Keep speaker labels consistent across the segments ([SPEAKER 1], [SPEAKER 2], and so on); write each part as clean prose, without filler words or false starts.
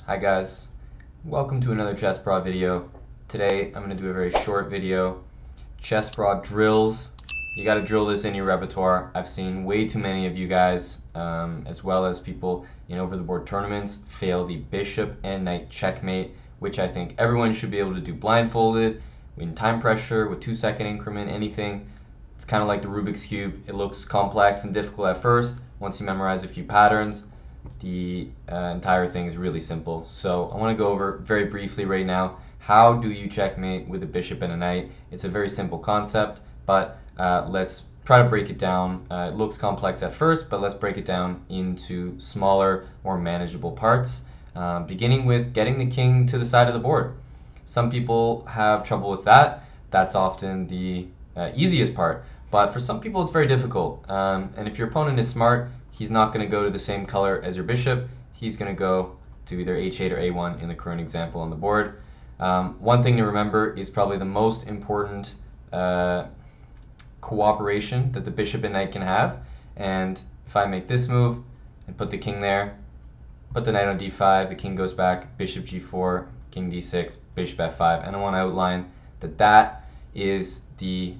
[SPEAKER 1] Hi guys, welcome to another chessbrah video. Today I'm going to do a very short video. Chessbrah drills. You got to drill this in your repertoire. I've seen way too many of you guys, as well as people in over-the-board tournaments, fail the bishop and knight checkmate, which I think everyone should be able to do blindfolded, in time pressure, with 2-second increment, anything. It's kind of like the Rubik's Cube. It looks complex and difficult at first. Once you memorize a few patterns, the entire thing is really simple. So I want to go over very briefly right now, how do you checkmate with a bishop and a knight? It's a very simple concept, but let's try to break it down. It looks complex at first, but let's break it down into smaller, more manageable parts, beginning with getting the king to the side of the board. Some people have trouble with that. That's often the easiest part, but for some people it's very difficult. And if your opponent is smart, he's not going to go to the same color as your bishop. He's going to go to either h8 or a1 in the current example on the board. One thing to remember is probably the most important cooperation that the bishop and knight can have. And if I make this move and put the king there, put the knight on d5, the king goes back, bishop g4, king d6, bishop f5, and I want to outline that that is the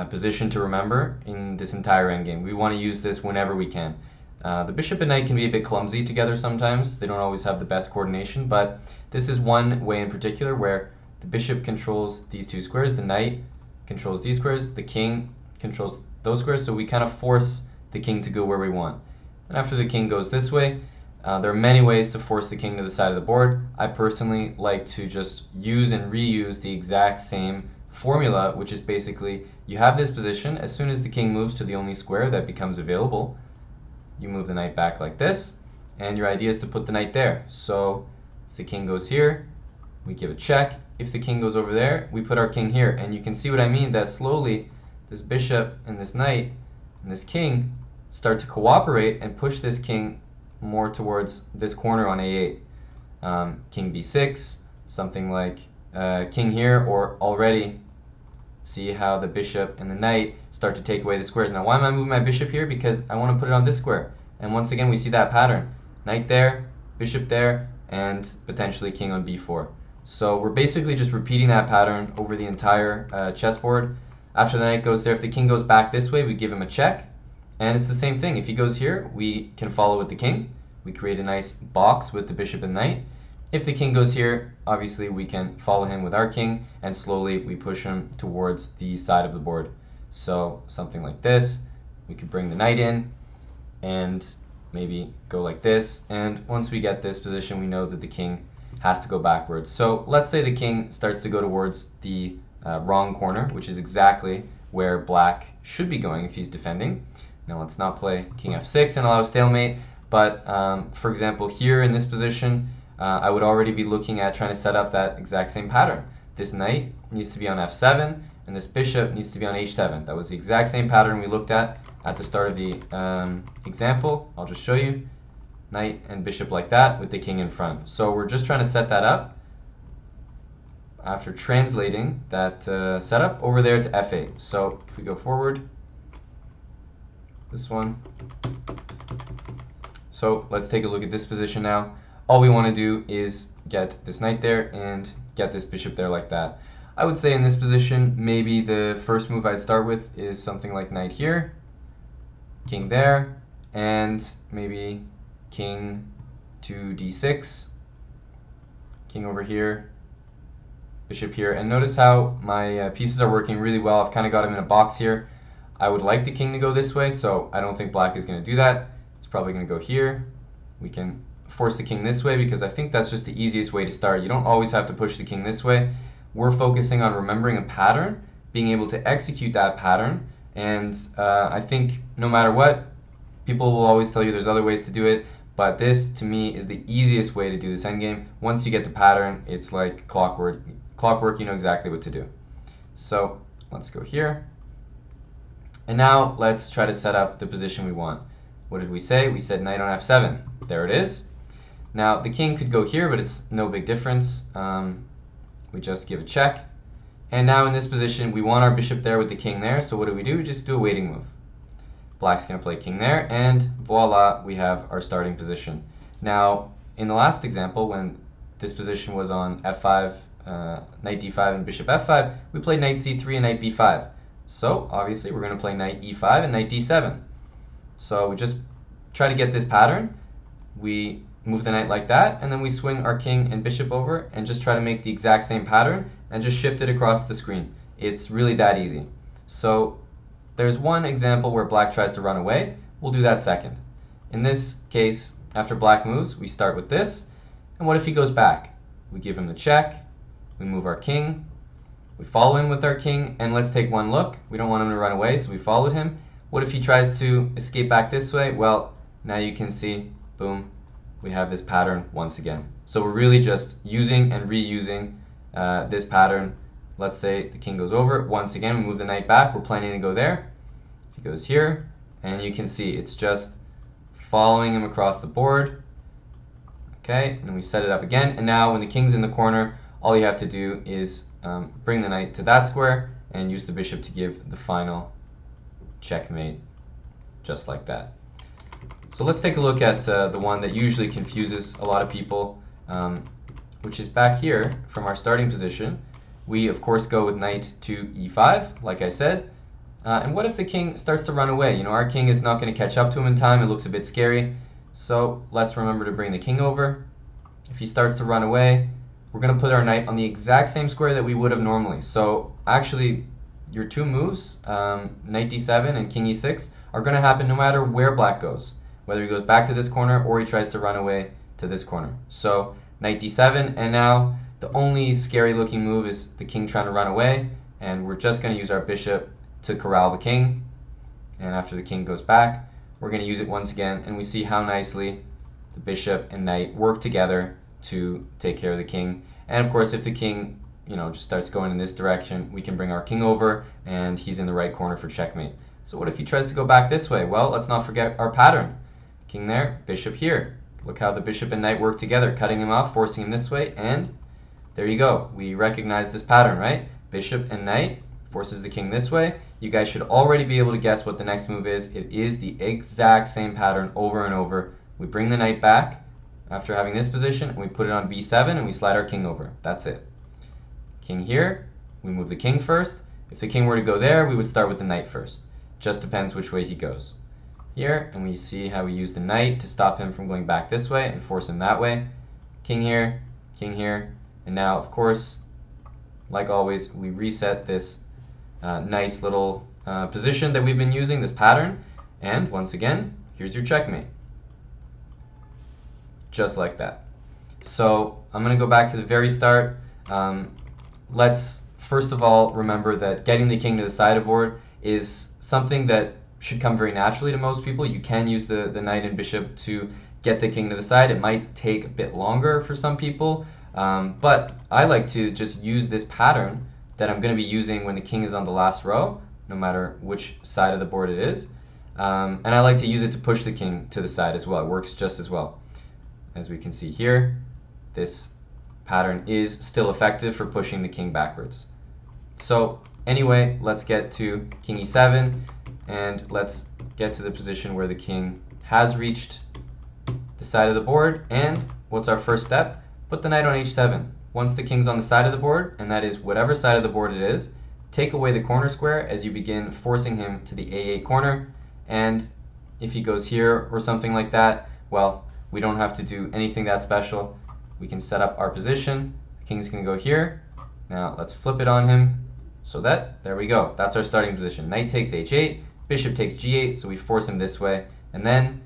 [SPEAKER 1] position to remember in this entire endgame. We want to use this whenever we can. The bishop and knight can be a bit clumsy together sometimes. They don't always have the best coordination, but this is one way in particular where the bishop controls these two squares, the knight controls these squares, the king controls those squares, so we kind of force the king to go where we want. And after the king goes this way, there are many ways to force the king to the side of the board. I personally like to just use and reuse the exact same formula, which is basically you have this position. As soon as the king moves to the only square that becomes available, you move the knight back like this, and your idea is to put the knight there. So if the king goes here, we give a check. If the king goes over there, we put our king here. And you can see what I mean, that slowly this bishop and this knight and this king start to cooperate and push this king more towards this corner on a8. King b6, something like king here, or already see how the bishop and the knight start to take away the squares. Now, why am I moving my bishop here? Because I want to put it on this square. And once again, we see that pattern. Knight there, bishop there, and potentially king on b4. So we're basically just repeating that pattern over the entire chessboard. After the knight goes there, if the king goes back this way, we give him a check. And it's the same thing. If he goes here, we can follow with the king. We create a nice box with the bishop and knight. If the king goes here, obviously we can follow him with our king, and slowly we push him towards the side of the board. So something like this. We could bring the knight in and maybe go like this. And once we get this position, we know that the king has to go backwards. So let's say the king starts to go towards the wrong corner, which is exactly where black should be going if he's defending. Now let's not play king f6 and allow stalemate, but for example here in this position, I would already be looking at trying to set up that exact same pattern. This knight needs to be on f7, and this bishop needs to be on h7. That was the exact same pattern we looked at the start of the example. I'll just show you. Knight and bishop like that with the king in front. So we're just trying to set that up after translating that setup over there to f8. So if we go forward, this one. So let's take a look at this position now. All we want to do is get this knight there and get this bishop there like that. I would say in this position, maybe the first move I'd start with is something like knight here, king there, and maybe king to d6, king over here, bishop here. And notice how my pieces are working really well. I've kind of got them in a box here. I would like the king to go this way, so I don't think black is going to do that. It's probably going to go here. We can force the king this way because I think that's just the easiest way to start. You don't always have to push the king this way. We're focusing on remembering a pattern, being able to execute that pattern, and I think no matter what, people will always tell you there's other ways to do it, but this to me is the easiest way to do this endgame. Once you get the pattern, it's like clockwork. You know exactly what to do. So let's go here. And now let's try to set up the position we want. What did we say? We said knight on f7. There it is. Now the king could go here, but it's no big difference. We just give a check. And now in this position, we want our bishop there with the king there. So what do? We just do a waiting move. Black's going to play king there, and voila, we have our starting position. Now, in the last example, when this position was on f5, knight d5 and bishop f5, we played knight c3 and knight b5. So obviously we're going to play knight e5 and knight d7. So we just try to get this pattern. We move the knight like that, and then we swing our king and bishop over and just try to make the exact same pattern and just shift it across the screen. It's really that easy. So there's one example where black tries to run away. We'll do that second. In this case, after black moves, we start with this. And what if he goes back? We give him the check. We move our king. We follow him with our king, and let's take one look. We don't want him to run away, so we followed him. What if he tries to escape back this way? Well, now you can see, boom, we have this pattern once again. So we're really just using and reusing this pattern. Let's say the king goes over. Once again, we move the knight back. We're planning to go there. He goes here, and you can see it's just following him across the board. Okay, and then we set it up again. And now when the king's in the corner, all you have to do is bring the knight to that square and use the bishop to give the final checkmate, just like that. So let's take a look at the one that usually confuses a lot of people, which is back here from our starting position. We, of course, go with knight to e5, like I said. And what if the king starts to run away? You know, our king is not going to catch up to him in time. It looks a bit scary. So let's remember to bring the king over. If he starts to run away, we're going to put our knight on the exact same square that we would have normally. So actually, your two moves, knight d7 and king e6, are going to happen no matter where black goes, whether he goes back to this corner or he tries to run away to this corner. So knight d7, and now the only scary looking move is the king trying to run away, and we're just going to use our bishop to corral the king. And after the king goes back, we're going to use it once again, and we see how nicely the bishop and knight work together to take care of the king. And of course, if the king, you know, just starts going in this direction, we can bring our king over, and he's in the right corner for checkmate. So what if he tries to go back this way? Well, let's not forget our pattern. King there, bishop here. Look how the bishop and knight work together, cutting him off, forcing him this way, and there you go. We recognize this pattern, right? Bishop and knight forces the king this way. You guys should already be able to guess what the next move is. It is the exact same pattern over and over. We bring the knight back after having this position, and we put it on b7, and we slide our king over. That's it. King here, we move the king first. If the king were to go there, we would start with the knight first. Just depends which way he goes. Here, and we see how we use the knight to stop him from going back this way and force him that way. King here, and now, of course, like always, we reset this nice little position that we've been using, this pattern, and once again, here's your checkmate. Just like that. So I'm going to go back to the very start. Let's first of all remember that getting the king to the sideboard is something that should come very naturally to most people. You can use the knight and bishop to get the king to the side. It might take a bit longer for some people, but I like to just use this pattern that I'm going to be using when the king is on the last row, no matter which side of the board it is. And I like to use it to push the king to the side as well. It works just as well. As we can see here, this pattern is still effective for pushing the king backwards. So anyway, let's get to king e7, and let's get to the position where the king has reached the side of the board. And what's our first step? Put the knight on h7. Once the king's on the side of the board, and that is whatever side of the board it is, take away the corner square as you begin forcing him to the a8 corner. And if he goes here or something like that, well, we don't have to do anything that special. We can set up our position. The king's going to go here. Now let's flip it on him so that, there we go. That's our starting position. Knight takes h8, bishop takes g8, so we force him this way. And then,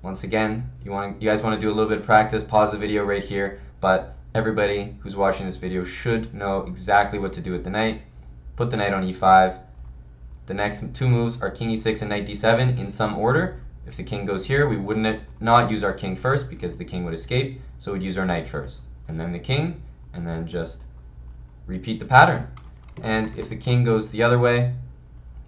[SPEAKER 1] once again, you guys want to do a little bit of practice, pause the video right here, but everybody who's watching this video should know exactly what to do with the knight. Put the knight on e5. The next two moves are king e6 and knight d7 in some order. If the king goes here, we wouldn't not use our king first because the king would escape, so we'd use our knight first. And then the king, and then just repeat the pattern. And if the king goes the other way,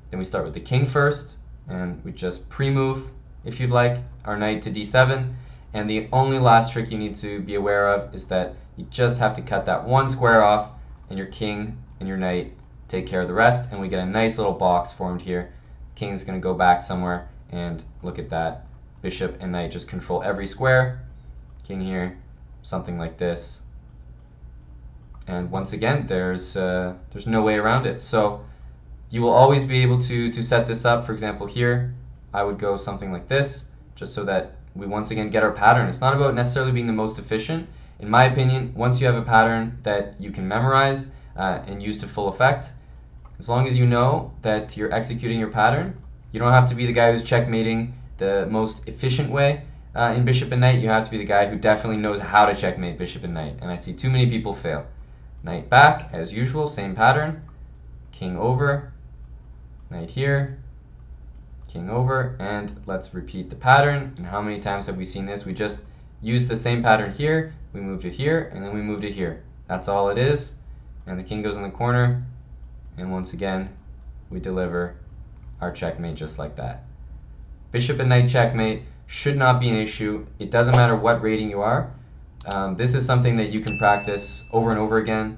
[SPEAKER 1] then we start with the king first, and we just pre-move, if you'd like, our knight to d7. And the only last trick you need to be aware of is that you just have to cut that one square off, and your king and your knight take care of the rest, and we get a nice little box formed here. King's going to go back somewhere, and look at that. Bishop and knight just control every square. King here, something like this. And once again, there's no way around it. So you will always be able to set this up. For example, here, I would go something like this, just so that we once again get our pattern. It's not about necessarily being the most efficient. In my opinion, once you have a pattern that you can memorize and use to full effect, as long as you know that you're executing your pattern, you don't have to be the guy who's checkmating the most efficient way in bishop and knight. You have to be the guy who definitely knows how to checkmate bishop and knight. And I see too many people fail. Knight back, as usual, same pattern. King over, knight here, king over, and let's repeat the pattern. And how many times have we seen this? We just used the same pattern here, we moved it here, and then we moved it here. That's all it is. And the king goes in the corner, and once again, we deliver our checkmate just like that. Bishop and knight checkmate should not be an issue. It doesn't matter what rating you are. This is something that you can practice over and over again.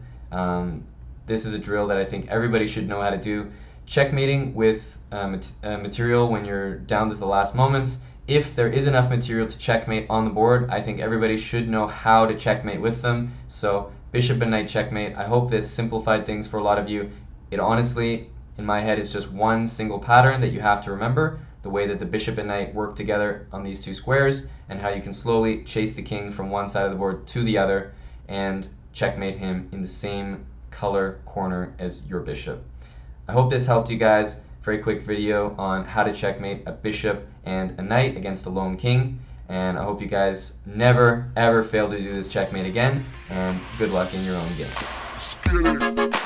[SPEAKER 1] This is a drill that I think everybody should know how to do. Checkmating with material when you're down to the last moments. If there is enough material to checkmate on the board, I think everybody should know how to checkmate with them. So bishop and knight checkmate. I hope this simplified things for a lot of you. It honestly, in my head, is just one single pattern that you have to remember, the way that the bishop and knight work together on these two squares, and how you can slowly chase the king from one side of the board to the other and checkmate him in the same color corner as your bishop. I hope this helped you guys. Very quick video on how to checkmate a bishop and a knight against a lone king. And I hope you guys never ever fail to do this checkmate again, and good luck in your own game.